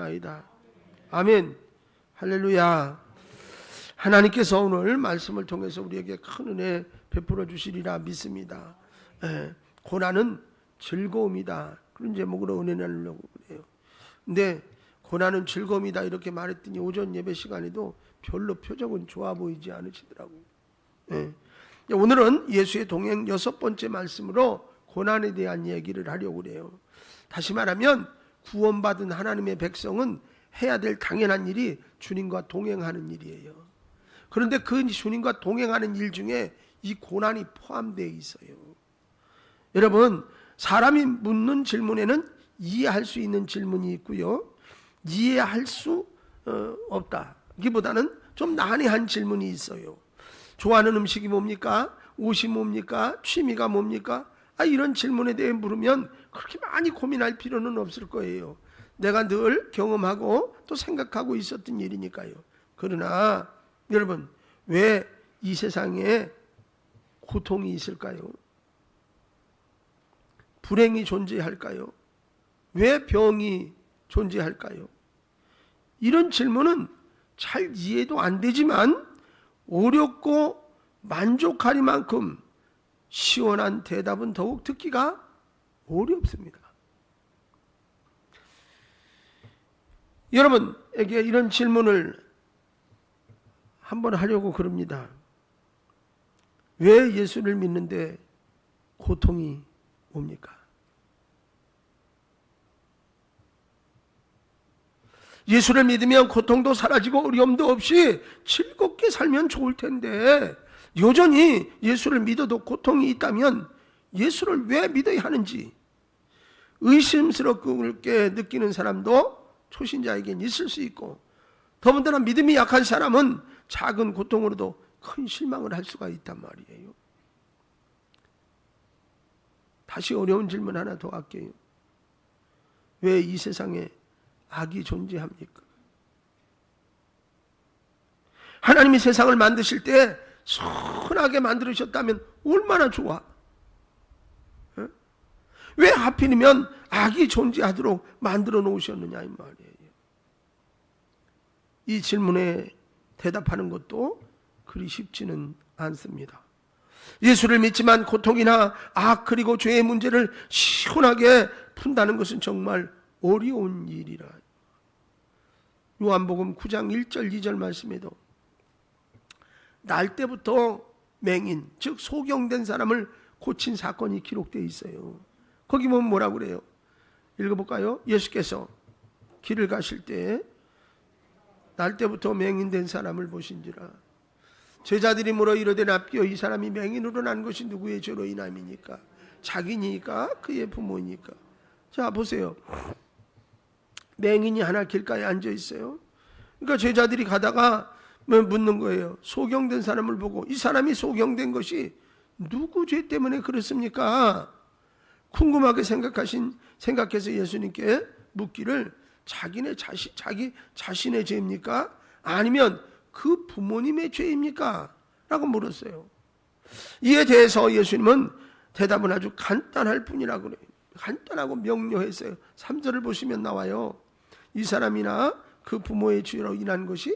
믿사옵나이다. 아멘. 할렐루야. 하나님께서 오늘 말씀을 통해서 우리에게 큰 은혜 베풀어 주시리라 믿습니다. 고난은 즐거움이다. 그런 제목으로 은혜 나누려고 그래요. 근데 고난은 즐거움이다 이렇게 말했더니 오전 예배 시간에도 별로 표정은 좋아 보이지 않으시더라고요. 오늘은 예수의 동행 6번째 말씀으로 고난에 대한 얘기를 하려고 그래요. 다시 말하면 구원받은 하나님의 백성은 해야 될 당연한 일이 주님과 동행하는 일이에요. 그런데 그 주님과 동행하는 일 중에 이 고난이 포함되어 있어요. 여러분, 사람이 묻는 질문에는 이해할 수 있는 질문이 있고요, 이해할 수 없다 기보다는 좀 난해한 질문이 있어요. 좋아하는 음식이 뭡니까? 옷이 뭡니까? 취미가 뭡니까? 이런 질문에 대해 물으면 그렇게 많이 고민할 필요는 없을 거예요. 내가 늘 경험하고 또 생각하고 있었던 일이니까요. 그러나 여러분, 왜 이 세상에 고통이 있을까요? 불행이 존재할까요? 왜 병이 존재할까요? 이런 질문은 잘 이해도 안 되지만 어렵고 만족하리만큼 시원한 대답은 더욱 듣기가 어렵습니다. 여러분에게 이런 질문을 한번 하려고 그럽니다. 왜 예수를 믿는데 고통이 옵니까? 예수를 믿으면 고통도 사라지고 어려움도 없이 즐겁게 살면 좋을 텐데 여전히 예수를 믿어도 고통이 있다면 예수를 왜 믿어야 하는지 의심스럽게 느끼는 사람도 초신자에겐 있을 수 있고, 더군다나 믿음이 약한 사람은 작은 고통으로도 큰 실망을 할 수가 있단 말이에요. 다시 어려운 질문 하나 더 할게요. 왜 이 세상에 악이 존재합니까? 하나님이 세상을 만드실 때 선하게 만들으셨다면 얼마나 좋아? 왜 하필이면 악이 존재하도록 만들어 놓으셨느냐 이 말이에요. 이 질문에 대답하는 것도 그리 쉽지는 않습니다. 예수를 믿지만 고통이나 악 그리고 죄의 문제를 시원하게 푼다는 것은 정말 어려운 일이라. 요한복음 9장 1절 2절 말씀에도 날 때부터 맹인, 즉 소경된 사람을 고친 사건이 기록되어 있어요. 거기 보면 뭐라고 그래요? 읽어볼까요? 예수께서 길을 가실 때 날 때부터 맹인된 사람을 보신지라. 제자들이 물어 이르되 랍비여, 이 사람이 맹인으로 난 것이 누구의 죄로 인함이니까? 자기니까? 그의 부모니까? 자 보세요. 맹인이 하나 길가에 앉아 있어요. 그러니까 제자들이 가다가 묻는 거예요. 소경된 사람을 보고 이 사람이 소경된 것이 누구 죄 때문에 그렇습니까? 궁금하게 생각해서 예수님께 묻기를 자기 자신의 죄입니까? 아니면 그 부모님의 죄입니까? 라고 물었어요. 이에 대해서 예수님은 대답은 아주 간단할 뿐이라고 그래요. 간단하고 명료했어요. 3절을 보시면 나와요. 이 사람이나 그 부모의 죄로 인한 것이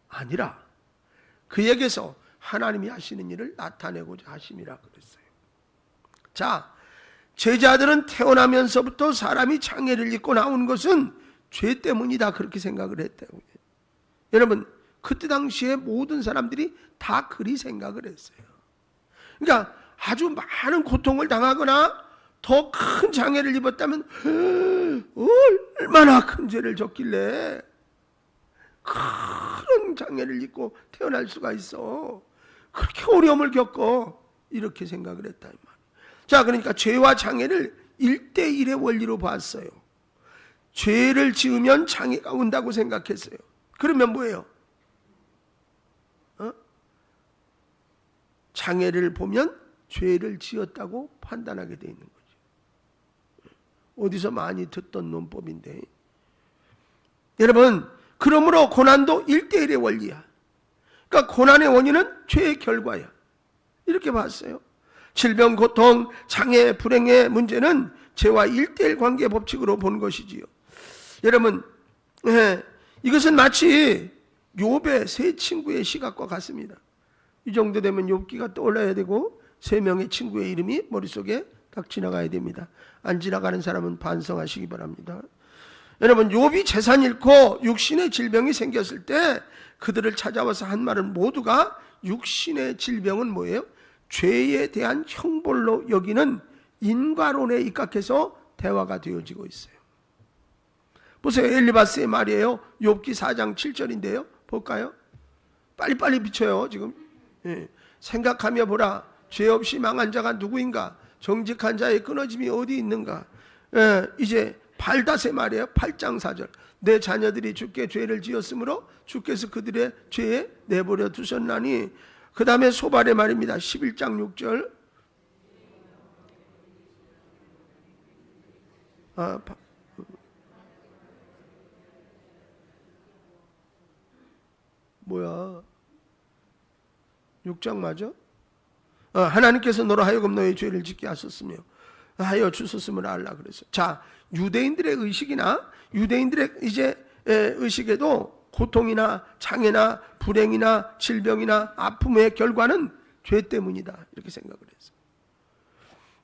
아니라 그에게서 하나님이 하시는 일을 나타내고자 하심이라 그랬어요. 자, 제자들은 태어나면서부터 사람이 장애를 입고 나온 것은 죄 때문이다 그렇게 생각을 했다고요. 여러분, 그때 당시에 모든 사람들이 다 그리 생각을 했어요. 그러니까 아주 많은 고통을 당하거나 더 큰 장애를 입었다면 얼마나 큰 죄를 졌길래 큰 장애를 입고 태어날 수가 있어. 그렇게 어려움을 겪어. 이렇게 생각을 했다 이 말이에요. 자, 그러니까 죄와 장애를 1대1의 원리로 봤어요. 죄를 지으면 장애가 온다고 생각했어요. 그러면 뭐예요? 장애를 보면 죄를 지었다고 판단하게 돼 있는 거죠. 어디서 많이 듣던 논법인데, 여러분, 그러므로 고난도 1대1의 원리야. 그러니까 고난의 원인은 죄의 결과야. 이렇게 봤어요. 질병, 고통, 장애, 불행의 문제는 죄와 1대1 관계 법칙으로 본 것이지요. 여러분, 이것은 마치 욥의 세 친구의 시각과 같습니다. 이 정도 되면 욥기가 떠올라야 되고 세 명의 친구의 이름이 머릿속에 딱 지나가야 됩니다. 안 지나가는 사람은 반성하시기 바랍니다. 여러분, 욥이 재산 잃고 육신의 질병이 생겼을 때 그들을 찾아와서 한 말은 모두가 육신의 질병은 뭐예요? 죄에 대한 형벌로 여기는 인과론에 입각해서 대화가 되어지고 있어요. 보세요. 엘리바스의 말이에요. 욥기 4장 7절인데요. 볼까요? 빨리빨리 비춰요. 지금 생각하며 보라. 죄 없이 망한 자가 누구인가? 정직한 자의 끊어짐이 어디 있는가? 이제 발닷의 말이에요. 8장 4절. 내 자녀들이 주께 죄를 지었으므로 주께서 그들의 죄에 내버려 두셨나니. 그 다음에 소발의 말입니다. 11장 6절. 뭐야? 6장 맞아? 하나님께서 너로 하여금 너의 죄를 짓게 하셨으며 하여 주셨음을 알라 그래서. 자, 유대인들의 의식이나 유대인들의 이제 의식에도 고통이나 장애나 불행이나 질병이나 아픔의 결과는 죄 때문이다 이렇게 생각을 했어요.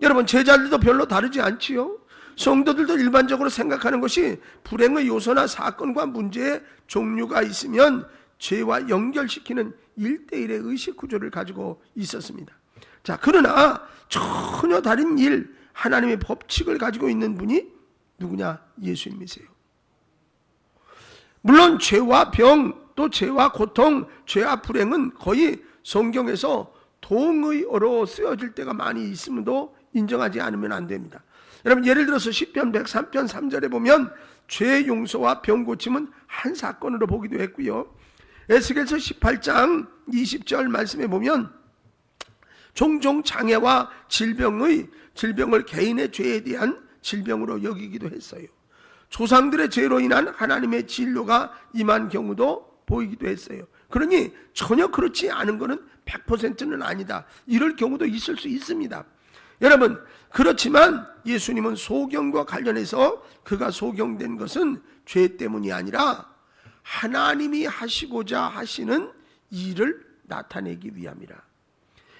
여러분, 제자들도 별로 다르지 않지요. 성도들도 일반적으로 생각하는 것이 불행의 요소나 사건과 문제의 종류가 있으면 죄와 연결시키는 1:1의 의식 구조를 가지고 있었습니다. 자, 그러나 전혀 다른 일, 하나님의 법칙을 가지고 있는 분이 누구냐? 예수님이세요. 물론 죄와 병, 또 죄와 고통, 죄와 불행은 거의 성경에서 동의어로 쓰여질 때가 많이 있음도 인정하지 않으면 안 됩니다. 여러분, 예를 들어서 시편 103편 3절에 보면 죄 용서와 병 고침은 한 사건으로 보기도 했고요. 에스겔서 18장 20절 말씀에 보면 종종 장애와 질병을 개인의 죄에 대한 질병으로 여기기도 했어요. 조상들의 죄로 인한 하나님의 진료가 임한 경우도 보이기도 했어요. 그러니 전혀 그렇지 않은 것은 100%는 아니다. 이럴 경우도 있을 수 있습니다. 여러분, 그렇지만 예수님은 소경과 관련해서 그가 소경된 것은 죄 때문이 아니라 하나님이 하시고자 하시는 일을 나타내기 위함이라.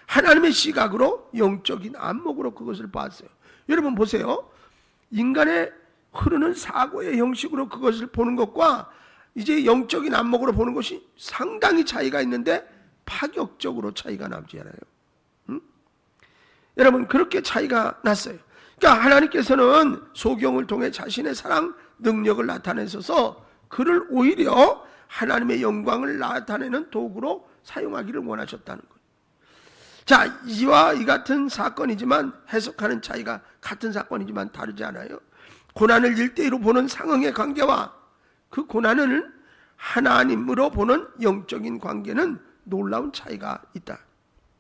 하나님의 시각으로, 영적인 안목으로 그것을 봤어요. 여러분 보세요. 인간의 흐르는 사고의 형식으로 그것을 보는 것과 이제 영적인 안목으로 보는 것이 상당히 차이가 있는데 파격적으로 차이가 남지 않아요. 여러분, 그렇게 차이가 났어요. 그러니까 하나님께서는 소경을 통해 자신의 사랑 능력을 나타내셔서 그를 오히려 하나님의 영광을 나타내는 도구로 사용하기를 원하셨다는 거예요. 자, 이와 이 같은 사건이지만 해석하는 차이가 같은 사건이지만 다르지 않아요. 고난을 1:1로 보는 상황의 관계와 그 고난을 하나님으로 보는 영적인 관계는 놀라운 차이가 있다.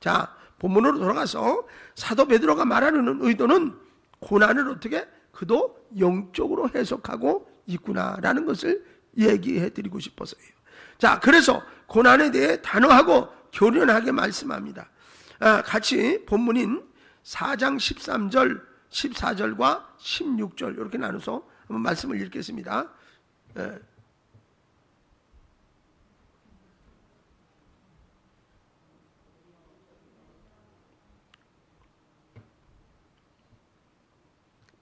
자, 본문으로 돌아가서 사도 베드로가 말하는 의도는 고난을 어떻게 그도 영적으로 해석하고 있구나라는 것을 얘기해 드리고 싶어서요. 자, 그래서 고난에 대해 단호하고 교련하게 말씀합니다. 같이 본문인 4장 13절, 14절과 16절 이렇게 나눠서 한번 말씀을 읽겠습니다.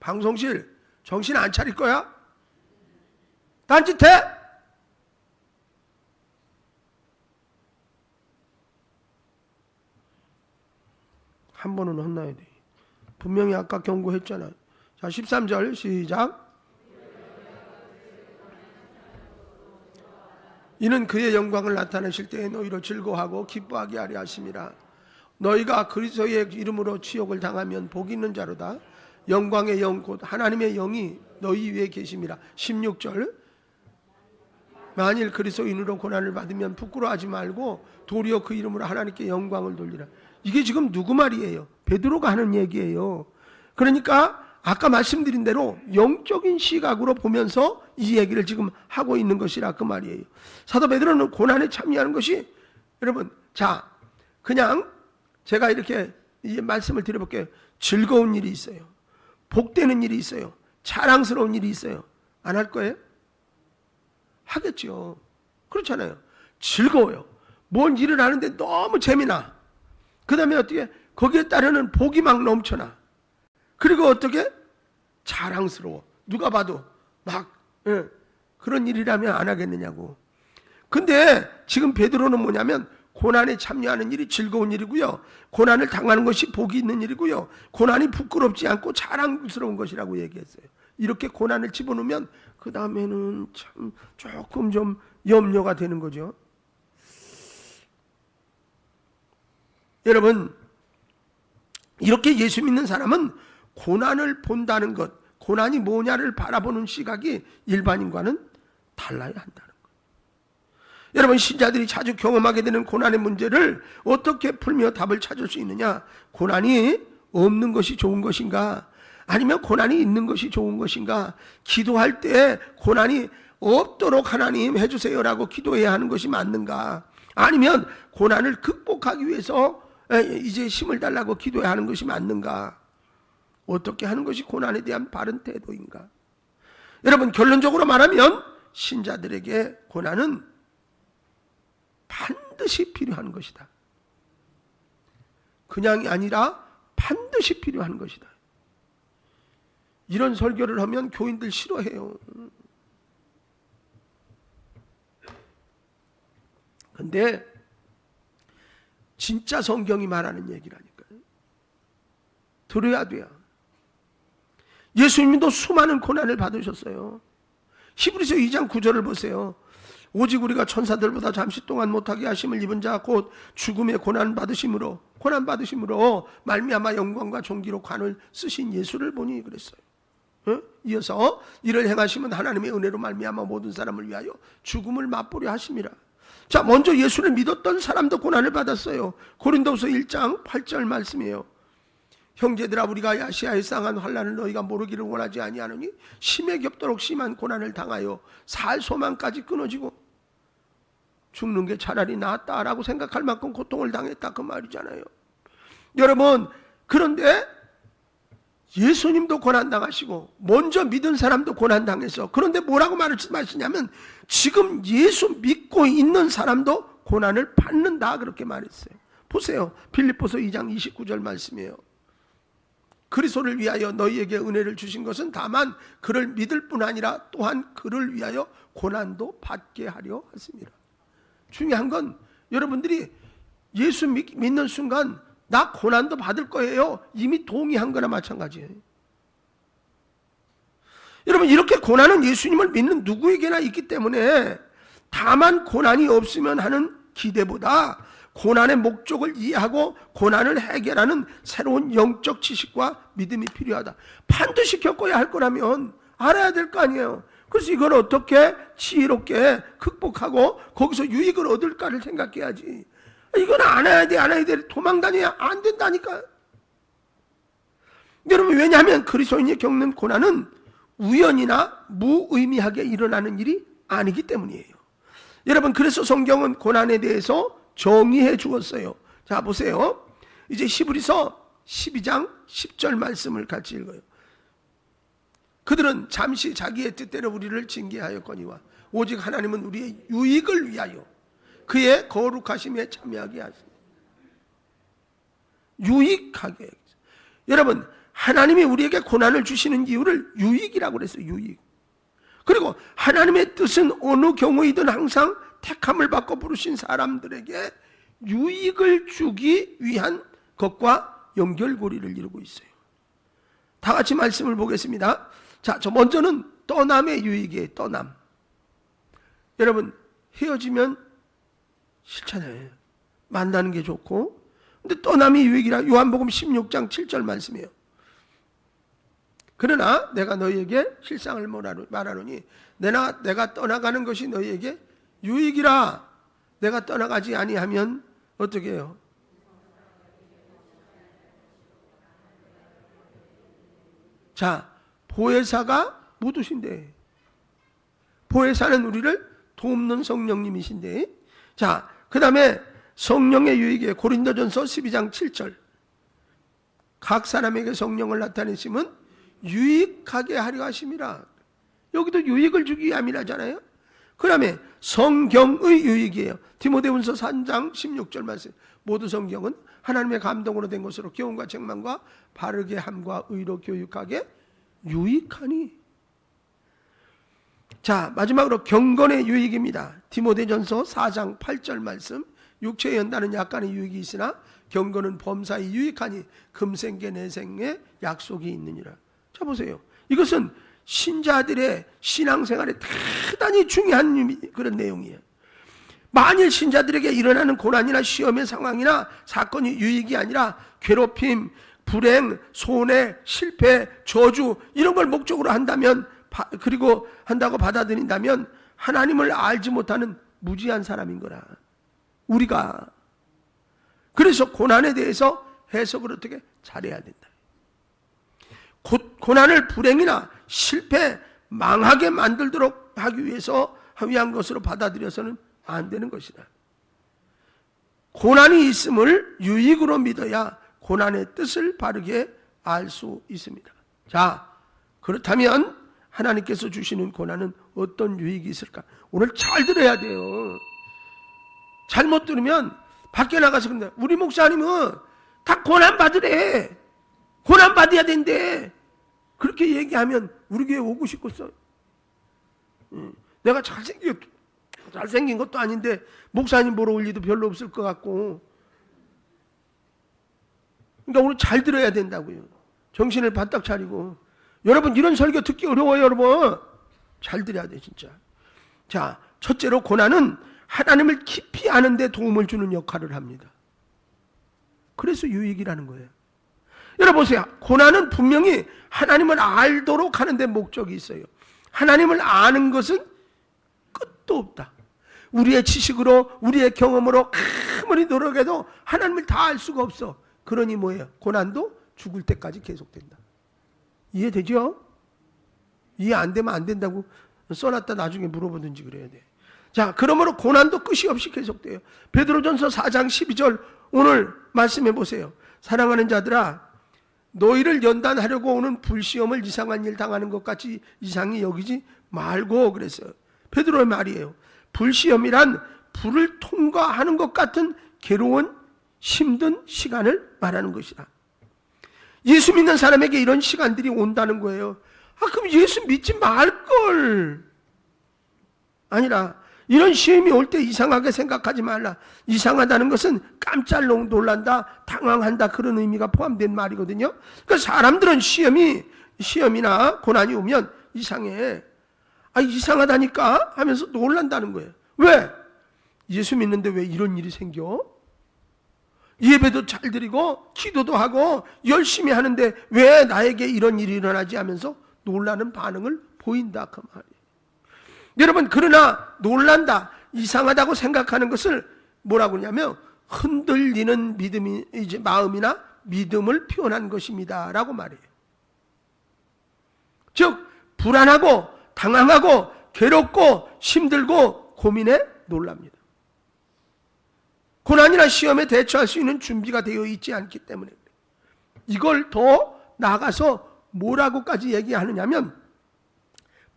방송실 정신 안 차릴 거야? 딴짓해? 한 번은 혼나야 돼. 분명히 아까 경고했잖아. 자, 13절 시작. 이는 그의 영광을 나타내실 때에 너희로 즐거워하고 기뻐하게 하려 하심이라. 너희가 그리스도의 이름으로 치욕을 당하면 복 있는 자로다. 영광의 영 곧 하나님의 영이 너희 위에 계심이라. 16절. 만일 그리스도인으로 고난을 받으면 부끄러워하지 말고 도리어 그 이름으로 하나님께 영광을 돌리라. 이게 지금 누구 말이에요? 베드로가 하는 얘기예요. 그러니까 아까 말씀드린 대로 영적인 시각으로 보면서 이 얘기를 지금 하고 있는 것이라 그 말이에요. 사도 베드로는 고난에 참여하는 것이, 여러분, 자, 그냥 제가 이렇게 이제 말씀을 드려볼게요. 즐거운 일이 있어요. 복되는 일이 있어요. 자랑스러운 일이 있어요. 안 할 거예요? 하겠죠. 그렇잖아요. 즐거워요. 뭔 일을 하는데 너무 재미나. 그 다음에 어떻게 거기에 따르는 복이 막 넘쳐나. 그리고 어떻게 자랑스러워. 누가 봐도 막 그런 일이라면 안 하겠느냐고. 근데 지금 베드로는 뭐냐면 고난에 참여하는 일이 즐거운 일이고요. 고난을 당하는 것이 복이 있는 일이고요. 고난이 부끄럽지 않고 자랑스러운 것이라고 얘기했어요. 이렇게 고난을 집어넣으면 그 다음에는 참 조금 좀 염려가 되는 거죠. 여러분, 이렇게 예수 믿는 사람은 고난을 본다는 것, 고난이 뭐냐를 바라보는 시각이 일반인과는 달라야 한다는 거예요. 여러분, 신자들이 자주 경험하게 되는 고난의 문제를 어떻게 풀며 답을 찾을 수 있느냐? 고난이 없는 것이 좋은 것인가? 아니면 고난이 있는 것이 좋은 것인가? 기도할 때 고난이 없도록 하나님 해주세요라고 기도해야 하는 것이 맞는가? 아니면 고난을 극복하기 위해서 이제 힘을 달라고 기도해야 하는 것이 맞는가? 어떻게 하는 것이 고난에 대한 바른 태도인가? 여러분, 결론적으로 말하면 신자들에게 고난은 반드시 필요한 것이다. 그냥이 아니라 반드시 필요한 것이다. 이런 설교를 하면 교인들 싫어해요. 근데 진짜 성경이 말하는 얘기라니까요. 들어야 돼요. 예수님도 수많은 고난을 받으셨어요. 히브리서 2장 9절을 보세요. 오직 우리가 천사들보다 잠시 동안 못하게 하심을 입은 자 곧 죽음의 고난 받으심으로 말미암아 영광과 존귀로 관을 쓰신 예수를 보니 그랬어요. 이어서 이를 행하시면 하나님의 은혜로 말미암아 모든 사람을 위하여 죽음을 맛보려 하심이라. 자, 먼저 예수를 믿었던 사람도 고난을 받았어요. 고린도후서 1장 8절 말씀이에요. 형제들아, 우리가 아시아에 상한 환난을 너희가 모르기를 원하지 아니하노니 심에 겹도록 심한 고난을 당하여 살 소망까지 끊어지고 죽는 게 차라리 낫다라고 생각할 만큼 고통을 당했다, 그 말이잖아요. 여러분, 그런데 예수님도 고난당하시고 먼저 믿은 사람도 고난당했어. 그런데 뭐라고 말씀하시냐면 지금 예수 믿고 있는 사람도 고난을 받는다, 그렇게 말했어요. 보세요. 빌립보서 2장 29절 말씀이에요. 그리스도를 위하여 너희에게 은혜를 주신 것은 다만 그를 믿을 뿐 아니라 또한 그를 위하여 고난도 받게 하려 하십니다. 중요한 건 여러분들이 예수 믿는 순간 나 고난도 받을 거예요, 이미 동의한 거나 마찬가지예요. 여러분, 이렇게 고난은 예수님을 믿는 누구에게나 있기 때문에 다만 고난이 없으면 하는 기대보다 고난의 목적을 이해하고 고난을 해결하는 새로운 영적 지식과 믿음이 필요하다. 반드시 겪어야 할 거라면 알아야 될 거 아니에요. 그래서 이걸 어떻게 지혜롭게 극복하고 거기서 유익을 얻을까를 생각해야지. 이건 안 해야 돼. 도망 다녀야 안 된다니까. 여러분, 왜냐하면 그리스도인이 겪는 고난은 우연이나 무의미하게 일어나는 일이 아니기 때문이에요. 여러분, 그래서 성경은 고난에 대해서 정의해 주었어요. 자, 보세요. 이제 히브리서 12장 10절 말씀을 같이 읽어요. 그들은 잠시 자기의 뜻대로 우리를 징계하였거니와 오직 하나님은 우리의 유익을 위하여 그의 거룩하심에 참여하게 하십니다. 유익하게. 여러분, 하나님이 우리에게 고난을 주시는 이유를 유익이라고 그랬어요. 유익. 그리고 하나님의 뜻은 어느 경우이든 항상 택함을 받고 부르신 사람들에게 유익을 주기 위한 것과 연결고리를 이루고 있어요. 다 같이 말씀을 보겠습니다. 자, 저 먼저는 떠남의 유익이에요. 떠남. 여러분, 헤어지면 싫잖아요. 만나는 게 좋고. 근데 떠남이 유익이라 요한복음 16장 7절 말씀이에요. 그러나 내가 너희에게 실상을 말하노니 내가 떠나가는 것이 너희에게 유익이라. 내가 떠나가지 아니하면 어떻게 해요? 자, 보혜사가 못 오신대. 보혜사는 우리를 돕는 성령님이신데. 자, 그 다음에 성령의 유익에 고린도전서 12장 7절. 각 사람에게 성령을 나타내심은 유익하게 하려 하심이라. 여기도 유익을 주기 위함이라잖아요. 그 다음에 성경의 유익이에요. 디모데후서 3장 16절 말씀. 모두 성경은 하나님의 감동으로 된 것으로 교훈과 책망과 바르게 함과 의로 교육하게 유익하니. 자, 마지막으로 경건의 유익입니다. 디모데전서 4장 8절 말씀. 육체의 연단은 약간의 유익이 있으나 경건은 범사에 유익하니 금생계 내생에 약속이 있느니라. 자, 보세요. 이것은 신자들의 신앙생활에 대단히 중요한 그런 내용이에요. 만일 신자들에게 일어나는 고난이나 시험의 상황이나 사건이 유익이 아니라 괴롭힘, 불행, 손해, 실패, 저주 이런 걸 목적으로 한다면, 그리고 한다고 받아들인다면 하나님을 알지 못하는 무지한 사람인 거라. 우리가 그래서 고난에 대해서 해석을 어떻게 잘해야 된다. 고난을 불행이나 실패, 망하게 만들도록 하기 위해서 위한 것으로 받아들여서는 안 되는 것이다. 고난이 있음을 유익으로 믿어야 고난의 뜻을 바르게 알 수 있습니다. 자, 그렇다면 하나님께서 주시는 고난은 어떤 유익이 있을까? 오늘 잘 들어야 돼요. 잘못 들으면 밖에 나가서 근데 우리 목사님은 다 고난 받으래. 고난 받아야 된대. 그렇게 얘기하면 우리 교회 오고 싶겠어요. 내가 잘생긴 것도 아닌데 목사님 보러 올 일도 별로 없을 것 같고. 그러니까 오늘 잘 들어야 된다고요. 정신을 바짝 차리고. 여러분 이런 설교 듣기 어려워요. 여러분 잘 들어야 돼 진짜. 자, 첫째로 고난은 하나님을 깊이 아는 데 도움을 주는 역할을 합니다. 그래서 유익이라는 거예요. 여러분 보세요. 고난은 분명히 하나님을 알도록 하는 데 목적이 있어요. 하나님을 아는 것은 끝도 없다. 우리의 지식으로, 우리의 경험으로 아무리 노력해도 하나님을 다 알 수가 없어. 그러니 뭐예요? 고난도 죽을 때까지 계속된다. 이해되죠? 이해 안 되면 안 된다고 써놨다 나중에 물어보든지 그래야 돼. 자, 그러므로 고난도 끝이 없이 계속돼요. 베드로전서 4장 12절 오늘 말씀해 보세요. 사랑하는 자들아, 너희를 연단하려고 오는 불시험을 이상한 일 당하는 것 같이 이상히 여기지 말고 그랬어요. 베드로의 말이에요. 불시험이란 불을 통과하는 것 같은 괴로운 힘든 시간을 말하는 것이다. 예수 믿는 사람에게 이런 시간들이 온다는 거예요. 그럼 예수 믿지 말걸. 아니라 이런 시험이 올 때 이상하게 생각하지 말라. 이상하다는 것은 깜짝 놀란다, 당황한다 그런 의미가 포함된 말이거든요. 그러니까 사람들은 시험이나 고난이 오면 이상해. 이상하다니까 하면서 놀란다는 거예요. 왜? 예수 믿는데 왜 이런 일이 생겨? 예배도 잘 드리고 기도도 하고 열심히 하는데 왜 나에게 이런 일이 일어나지 하면서 놀라는 반응을 보인다 그 말이에요. 여러분, 그러나 놀란다, 이상하다고 생각하는 것을 뭐라고 하냐면 흔들리는 믿음이 이제 마음이나 믿음을 표현한 것입니다 라고 말해요. 즉 불안하고 당황하고 괴롭고 힘들고 고민에 놀랍니다. 고난이나 시험에 대처할 수 있는 준비가 되어 있지 않기 때문에 이걸 더 나아가서 뭐라고까지 얘기하느냐면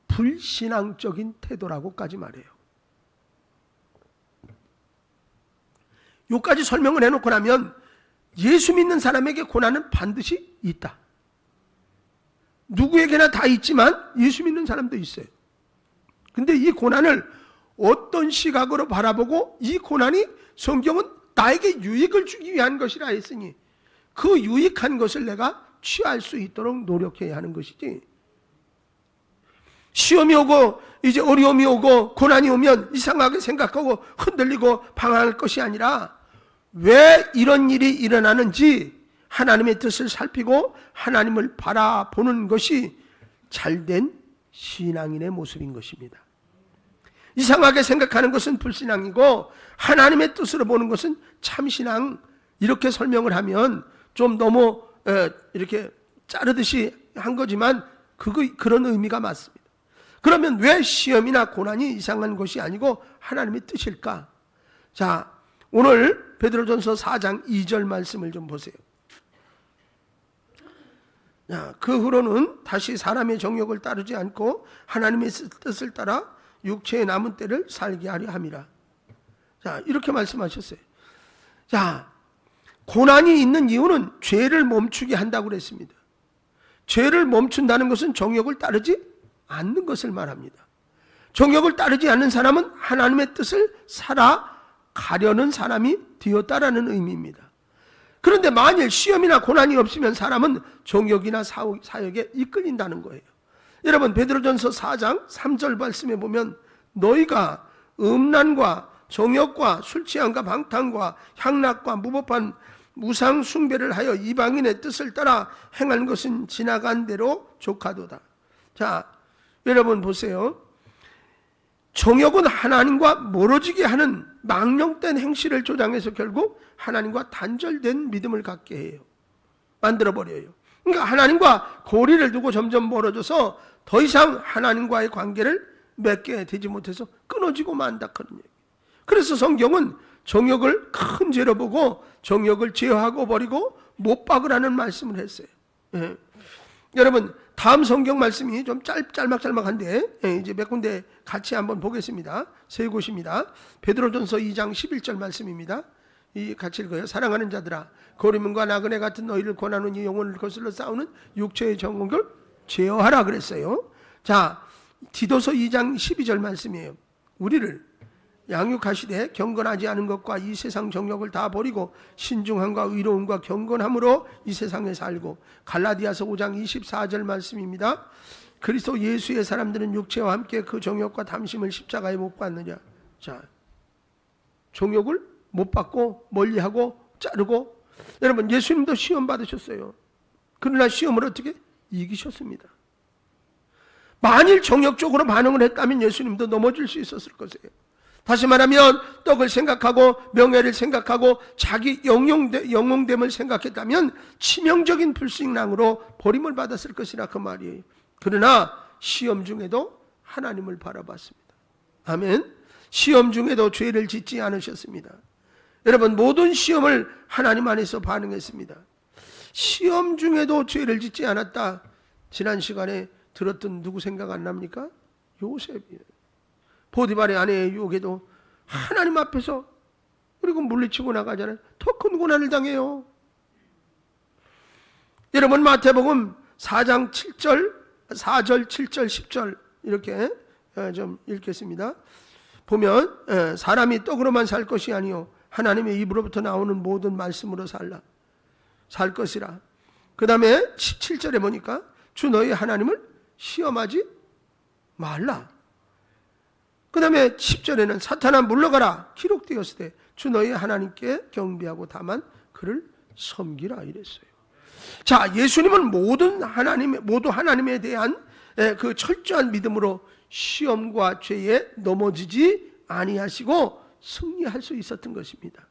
불신앙적인 태도라고까지 말해요. 여기까지 설명을 해놓고 나면 예수 믿는 사람에게 고난은 반드시 있다. 누구에게나 다 있지만 예수 믿는 사람도 있어요. 근데 이 고난을 어떤 시각으로 바라보고 이 고난이 성경은 나에게 유익을 주기 위한 것이라 했으니 그 유익한 것을 내가 취할 수 있도록 노력해야 하는 것이지. 시험이 오고 이제 어려움이 오고 고난이 오면 이상하게 생각하고 흔들리고 방황할 것이 아니라 왜 이런 일이 일어나는지 하나님의 뜻을 살피고 하나님을 바라보는 것이 잘된 신앙인의 모습인 것입니다. 이상하게 생각하는 것은 불신앙이고 하나님의 뜻으로 보는 것은 참신앙. 이렇게 설명을 하면 좀 너무 이렇게 자르듯이 한 거지만 그런 의미가 맞습니다. 그러면 왜 시험이나 고난이 이상한 것이 아니고 하나님의 뜻일까? 자, 오늘 베드로전서 4장 2절 말씀을 좀 보세요. 그 후로는 다시 사람의 정욕을 따르지 않고 하나님의 뜻을 따라 육체의 남은 때를 살게 하려 함이라. 자, 이렇게 말씀하셨어요. 자, 고난이 있는 이유는 죄를 멈추게 한다고 그랬습니다. 죄를 멈춘다는 것은 정욕을 따르지 않는 것을 말합니다. 정욕을 따르지 않는 사람은 하나님의 뜻을 살아가려는 사람이 되었다라는 의미입니다. 그런데 만일 시험이나 고난이 없으면 사람은 정욕이나 사욕에 이끌린다는 거예요. 여러분, 베드로전서 4장 3절 말씀에 보면 너희가 음란과 정욕과 술 취함과 방탕과 향락과 무법한 우상 숭배를 하여 이방인의 뜻을 따라 행한 것은 지나간 대로 족하도다. 자, 여러분 보세요. 정욕은 하나님과 멀어지게 하는 망령된 행실을 조장해서 결국 하나님과 단절된 믿음을 갖게 해요. 만들어버려요. 그러니까 하나님과 고리를 두고 점점 멀어져서 더 이상 하나님과의 관계를 맺게 되지 못해서 끊어지고 만다 그런 얘기. 그래서 성경은 정욕을 큰 죄로 보고 정욕을 제어하고 버리고 못 박으라는 말씀을 했어요. 예. 여러분, 다음 성경 말씀이 좀 짤막한데 이제 몇 군데 같이 한번 보겠습니다. 세 곳입니다. 베드로전서 2장 11절 말씀입니다. 같이 읽어요. 사랑하는 자들아, 거리문과 나그네 같은 너희를 권하노니 영혼을 거슬러 싸우는 육체의 정욕을 제어하라 그랬어요. 자, 디도서 2장 12절 말씀이에요. 우리를 양육하시되 경건하지 않은 것과 이 세상 정욕을 다 버리고 신중함과 의로움과 경건함으로 이 세상에 살고. 갈라디아서 5장 24절 말씀입니다. 그리스도 예수의 사람들은 육체와 함께 그 정욕과 탐심을 십자가에 못 박느냐. 자, 정욕을 못 받고 멀리하고 자르고. 여러분, 예수님도 시험 받으셨어요. 그러나 시험을 어떻게 이기셨습니다. 만일 정욕적으로 반응을 했다면 예수님도 넘어질 수 있었을 것이에요. 다시 말하면 떡을 생각하고 명예를 생각하고 자기 영웅됨을 생각했다면 치명적인 불신앙으로 버림을 받았을 것이라 그 말이에요. 그러나 시험 중에도 하나님을 바라봤습니다. 아멘. 시험 중에도 죄를 짓지 않으셨습니다. 여러분, 모든 시험을 하나님 안에서 반응했습니다. 시험 중에도 죄를 짓지 않았다. 지난 시간에 들었던 누구 생각 안 납니까? 요셉이에요. 보디발의 아내의 유혹에도 하나님 앞에서 그리고 물리치고 나가잖아요. 더 큰 고난을 당해요. 여러분, 마태복음 4장 7절, 4절, 7절, 10절 이렇게 좀 읽겠습니다. 보면 사람이 떡으로만 살 것이 아니요 하나님의 입으로부터 나오는 모든 말씀으로 살 것이라. 그 다음에 17절에 보니까 주 너희 하나님을 시험하지 말라. 그 다음에 10절에는 사탄아 물러가라 기록되었을 때 주 너희 하나님께 경배하고 다만 그를 섬기라 이랬어요. 자, 예수님은 모두 하나님에 대한 그 철저한 믿음으로 시험과 죄에 넘어지지 아니하시고 승리할 수 있었던 것입니다.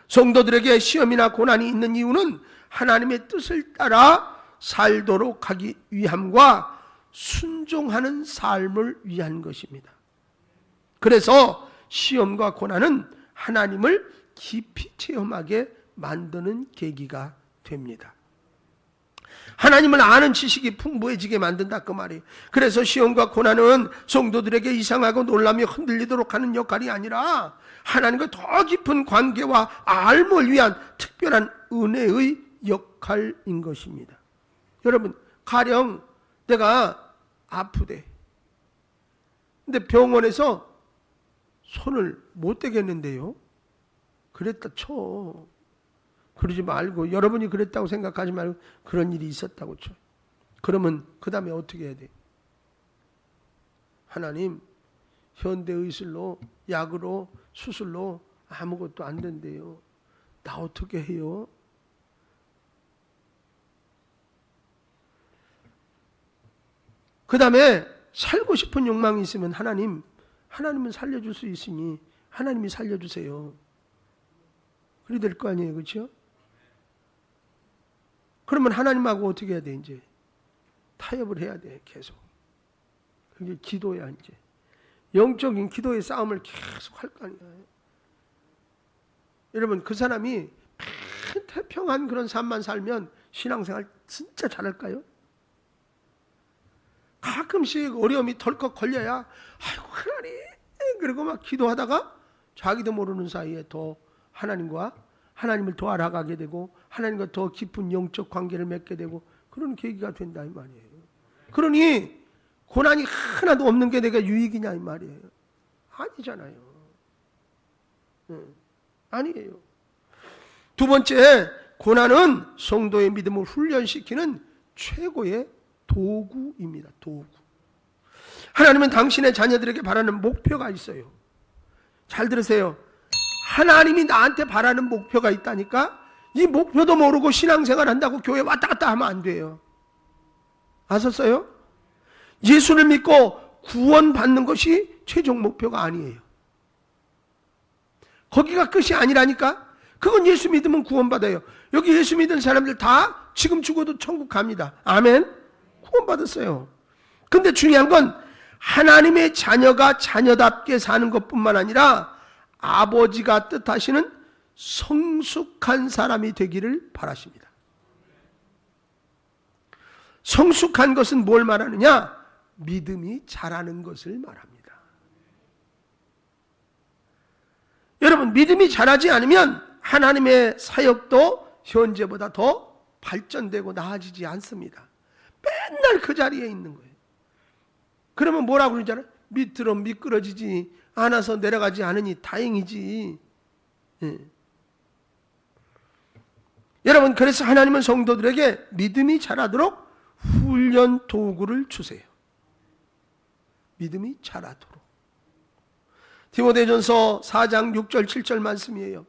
성도들에게 시험이나 고난이 있는 이유는 하나님의 뜻을 따라 살도록 하기 위함과 순종하는 삶을 위한 것입니다. 그래서 시험과 고난은 하나님을 깊이 체험하게 만드는 계기가 됩니다. 하나님을 아는 지식이 풍부해지게 만든다 그 말이에요. 그래서 시험과 고난은 성도들에게 이상하고 놀라며 흔들리도록 하는 역할이 아니라 하나님과 더 깊은 관계와 알을 위한 특별한 은혜의 역할인 것입니다. 여러분, 가령 내가 아프대. 근데 병원에서 손을 못 대겠는데요. 그랬다 쳐. 그러지 말고, 여러분이 그랬다고 생각하지 말고 그런 일이 있었다고 쳐. 그러면 그 다음에 어떻게 해야 돼? 하나님, 현대의술로, 약으로, 수술로 아무것도 안 된대요. 나 어떻게 해요? 그 다음에 살고 싶은 욕망이 있으면 하나님은 살려줄 수 있으니 하나님이 살려주세요. 그래야 될 거 아니에요, 그렇죠? 그러면 하나님하고 어떻게 해야 돼? 이제 타협을 해야 돼, 계속. 그게 기도야. 이제 영적인 기도의 싸움을 계속 할 거 아니에요. 여러분, 그 사람이 태평한 그런 삶만 살면 신앙생활 진짜 잘할까요? 가끔씩 어려움이 덜컥 걸려야 아이고 하나님 그러고 막 기도하다가 자기도 모르는 사이에 더 하나님을 더 알아가게 되고 하나님과 더 깊은 영적 관계를 맺게 되고 그런 계기가 된다 이 말이에요. 그러니 고난이 하나도 없는 게 내가 유익이냐 이 말이에요. 아니잖아요. 아니에요. 두 번째, 고난은 성도의 믿음을 훈련시키는 최고의 도구입니다. 도구. 하나님은 당신의 자녀들에게 바라는 목표가 있어요. 잘 들으세요. 하나님이 나한테 바라는 목표가 있다니까 이 목표도 모르고 신앙생활 한다고 교회 왔다 갔다 하면 안 돼요. 아셨어요? 예수를 믿고 구원받는 것이 최종 목표가 아니에요. 거기가 끝이 아니라니까. 그건 예수 믿으면 구원받아요. 여기 예수 믿은 사람들 다 지금 죽어도 천국 갑니다. 아멘. 구원받았어요. 근데 중요한 건 하나님의 자녀가 자녀답게 사는 것뿐만 아니라 아버지가 뜻하시는 성숙한 사람이 되기를 바라십니다. 성숙한 것은 뭘 말하느냐? 믿음이 자라는 것을 말합니다. 여러분, 믿음이 자라지 않으면 하나님의 사역도 현재보다 더 발전되고 나아지지 않습니다. 맨날 그 자리에 있는 거예요. 그러면 뭐라고 그러잖아요? 밑으로 미끄러지지 않아서 내려가지 않으니 다행이지. 여러분, 그래서 하나님은 성도들에게 믿음이 자라도록 훈련 도구를 주세요. 믿음이 자라도록. 디모데전서 4장 6절 7절 말씀이에요.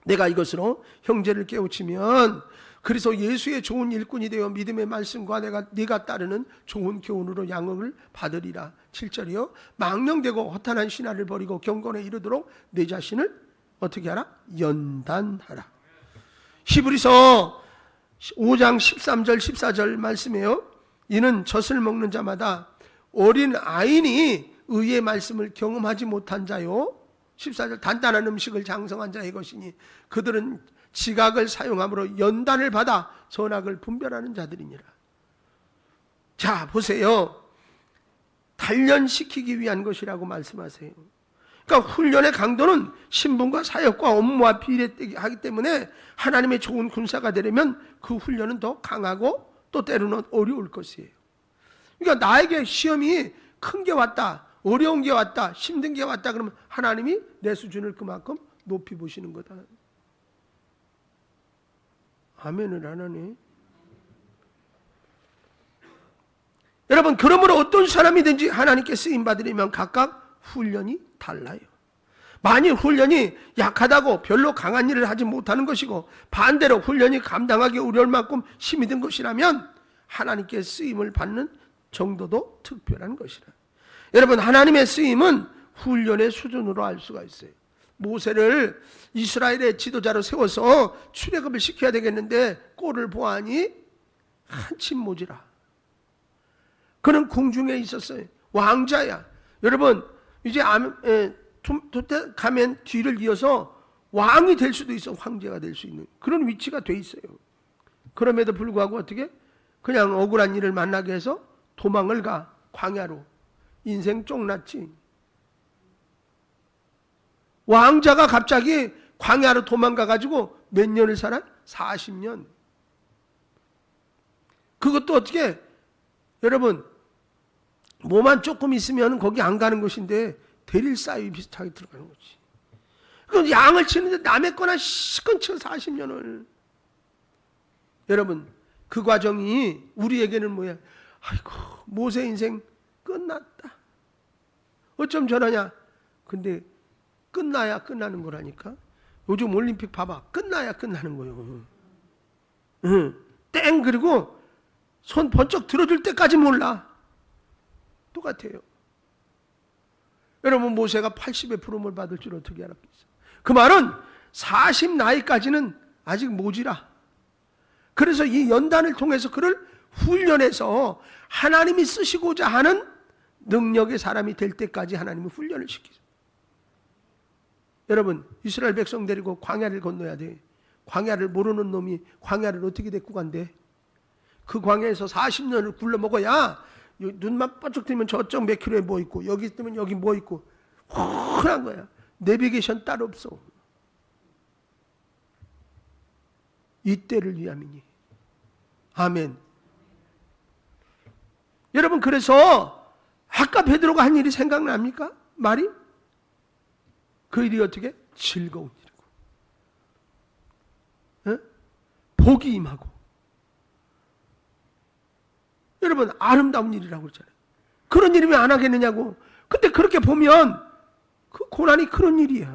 내가 이것으로 형제를 깨우치면 그래서 예수의 좋은 일꾼이 되어 믿음의 말씀과 네가 따르는 좋은 교훈으로 양육을 받으리라. 7절이요. 망령되고 허탄한 신화를 버리고 경건에 이르도록 내 자신을 어떻게 하라? 연단하라. 히브리서 5장 13절 14절 말씀이에요. 이는 젖을 먹는 자마다 어린 아이니 의의 말씀을 경험하지 못한 자요. 14절 단단한 음식을 장성한 자의 것이니 그들은 지각을 사용함으로 연단을 받아 선악을 분별하는 자들이니라. 자, 보세요. 단련시키기 위한 것이라고 말씀하세요. 그러니까 훈련의 강도는 신분과 사역과 업무와 비례하기 때문에 하나님의 좋은 군사가 되려면 그 훈련은 더 강하고 또 때로는 어려울 것이에요. 그러니까 나에게 시험이 큰 게 왔다, 어려운 게 왔다, 힘든 게 왔다 그러면 하나님이 내 수준을 그만큼 높이 보시는 거다. 아멘을 안 하네. 여러분, 그러므로 어떤 사람이든지 하나님께 쓰임받으려면 각각 훈련이 달라요. 만일 훈련이 약하다고 별로 강한 일을 하지 못하는 것이고 반대로 훈련이 감당하기 어려울 만큼 힘이 든 것이라면 하나님께 쓰임을 받는 정도도 특별한 것이라. 여러분, 하나님의 쓰임은 훈련의 수준으로 알 수가 있어요. 모세를 이스라엘의 지도자로 세워서 출애굽을 시켜야 되겠는데 꼴을 보아하니 한침 모지라. 그는 궁중에 있었어요. 왕자야. 여러분, 이제 가면 뒤를 이어서 왕이 될 수도 있어. 황제가 될 수 있는 그런 위치가 돼 있어요. 그럼에도 불구하고 어떻게 그냥 억울한 일을 만나게 해서 도망을 가. 광야로. 인생 쫑났지. 왕자가 갑자기 광야로 도망가가지고 몇 년을 살아? 40년. 그것도 어떻게, 여러분, 뭐만 조금 있으면 거기 안 가는 것인데 대릴 사이 비슷하게 들어가는 거지. 그럼 양을 치는데 남의 거나 시건쳐 40년을. 여러분, 그 과정이 우리에게는 뭐야? 아이고, 모세 인생 끝났다. 어쩜 저러냐? 근데 끝나야 끝나는 거라니까. 요즘 올림픽 봐봐. 끝나야 끝나는 거예요. 땡 그리고 손 번쩍 들어줄 때까지 몰라. 똑같아요. 여러분, 모세가 80의 부름을 받을 줄 어떻게 알았겠어요? 그 말은 40 나이까지는 아직 모지라. 그래서 이 연단을 통해서 그를 훈련해서 하나님이 쓰시고자 하는 능력의 사람이 될 때까지 하나님은 훈련을 시키죠. 여러분, 이스라엘 백성 데리고 광야를 건너야 돼. 광야를 모르는 놈이 광야를 어떻게 데리고 간대? 그 광야에서 40년을 굴러 먹어야 눈만 번쩍 뜨면 저쪽 몇 킬로에 뭐 있고 여기 뜨면 여기 뭐 있고 훤한 거야. 내비게이션 따로 없어. 이때를 위함이니. 아멘. 여러분, 그래서 아까 베드로가 한 일이 생각납니까? 말이? 그 일이 어떻게? 즐거운 일이고, 복이 임하고, 여러분, 아름다운 일이라고 그러잖아요. 그런 일이면 안 하겠느냐고. 근데 그렇게 보면 그 고난이 그런 일이야.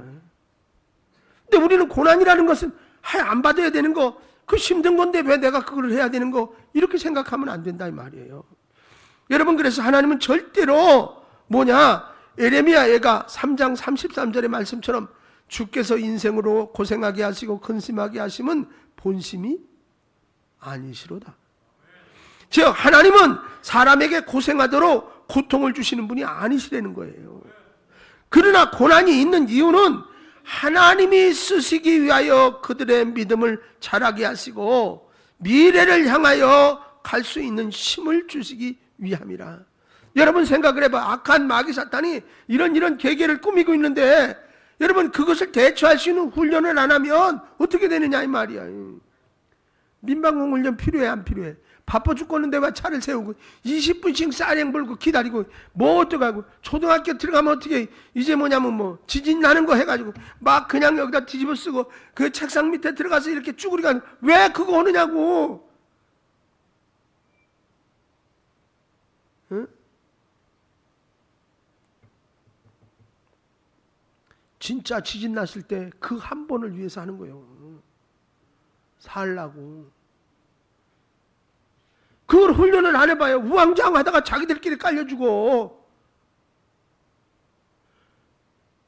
근데 우리는 고난이라는 것은 안 받아야 되는 거, 그 힘든 건데 왜 내가 그걸 해야 되는 거, 이렇게 생각하면 안 된다 이 말이에요. 여러분, 그래서 하나님은 절대로 에레미야 애가 3장 33절의 말씀처럼 주께서 인생으로 고생하게 하시고 근심하게 하심은 본심이 아니시로다. 즉 하나님은 사람에게 고생하도록 고통을 주시는 분이 아니시라는 거예요. 그러나 고난이 있는 이유는 하나님이 쓰시기 위하여 그들의 믿음을 자라게 하시고 미래를 향하여 갈 수 있는 힘을 주시기 위함이라. 여러분 생각을 해봐. 악한 마귀 사탄이 이런 계계를 꾸미고 있는데 여러분 그것을 대처할 수 있는 훈련을 안 하면 어떻게 되느냐 이 말이야. 민방공 훈련 필요해 안 필요해? 바빠 죽겠는데 왜 차를 세우고 20분씩 쌀행 불고 기다리고 뭐 어떡하고, 초등학교 들어가면 어떻게 이제 지진 나는 거 해가지고 막 그냥 여기다 뒤집어 쓰고 그 책상 밑에 들어가서 이렇게 쭈그리가 왜 그거 하느냐고. 응? 진짜 지진 났을 때 그 한 번을 위해서 하는 거예요. 살라고. 그걸 훈련을 안 해봐요. 우왕좌왕하다가 자기들끼리 깔려주고.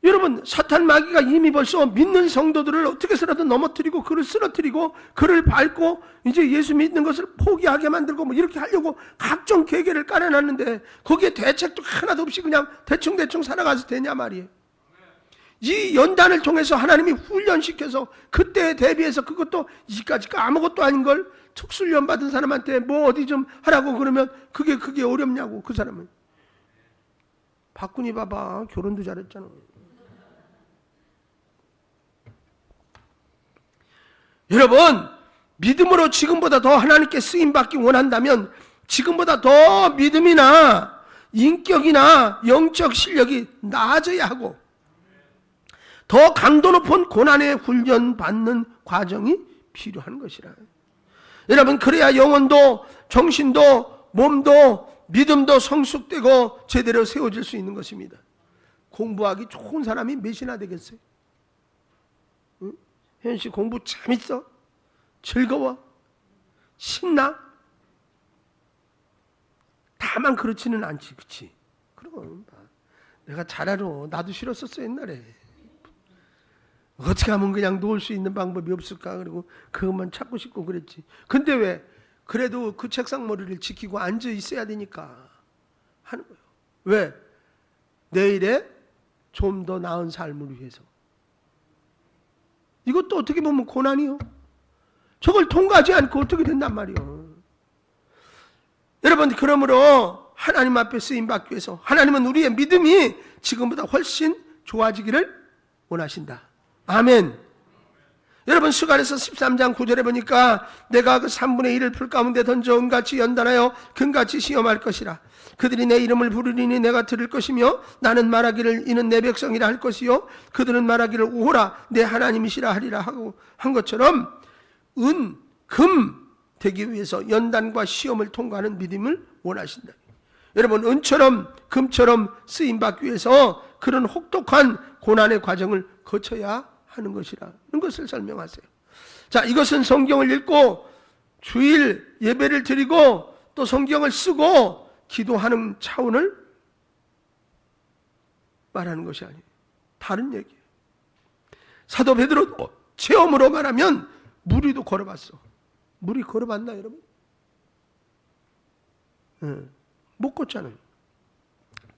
여러분, 사탄 마귀가 이미 벌써 믿는 성도들을 어떻게 해서라도 넘어뜨리고 그를 쓰러뜨리고 그를 밟고 이제 예수 믿는 것을 포기하게 만들고 이렇게 하려고 각종 계계를 깔아놨는데 거기에 대책도 하나도 없이 그냥 대충 살아가서 되냐 말이에요. 이 연단을 통해서 하나님이 훈련시켜서 그때에 대비해서, 그것도 이까짓 아무것도 아닌 걸 특수훈련 받은 사람한테 어디 좀 하라고 그러면 그게 어렵냐고. 그 사람은. 박군이 봐봐, 결혼도 잘했잖아. 여러분, 믿음으로 지금보다 더 하나님께 쓰임받기 원한다면 지금보다 더 믿음이나 인격이나 영적 실력이 나아져야 하고 더 강도 높은 고난의 훈련받는 과정이 필요한 것이라. 여러분, 그래야 영혼도 정신도 몸도 믿음도 성숙되고 제대로 세워질 수 있는 것입니다. 공부하기 좋은 사람이 몇이나 되겠어요? 응? 혜연씨 공부 재밌어? 즐거워? 신나? 다만 그렇지는 않지, 그치? 그럼 내가 잘 알아. 나도 싫었었어 옛날에. 어떻게 하면 그냥 놓을 수 있는 방법이 없을까? 그리고 그것만 찾고 싶고 그랬지. 근데 왜? 그래도 그 책상 머리를 지키고 앉아 있어야 되니까 하는 거예요. 왜? 내일에 좀 더 나은 삶을 위해서. 이것도 어떻게 보면 고난이요. 저걸 통과하지 않고 어떻게 된단 말이요. 여러분, 그러므로 하나님 앞에 쓰임받기 위해서 하나님은 우리의 믿음이 지금보다 훨씬 좋아지기를 원하신다. 아멘. 여러분, 스가랴서 13장 9절에 보니까 내가 그 3분의 1을 풀 가운데 던져 은같이 연단하여 금같이 시험할 것이라. 그들이 내 이름을 부르리니 내가 들을 것이며 나는 말하기를 이는 내 백성이라 할 것이요 그들은 말하기를 오호라 내 하나님이시라 하리라 하고 한 것처럼 은, 금 되기 위해서 연단과 시험을 통과하는 믿음을 원하신다. 여러분, 은처럼 금처럼 쓰임받기 위해서 그런 혹독한 고난의 과정을 거쳐야 하는 것이라는 것을 설명하세요. 자, 이것은 성경을 읽고 주일 예배를 드리고 또 성경을 쓰고 기도하는 차원을 말하는 것이 아니에요. 다른 얘기예요. 사도 베드로 체험으로 말하면 무리도 걸어봤어. 무리 걸어봤나 여러분? 못 걷잖아요.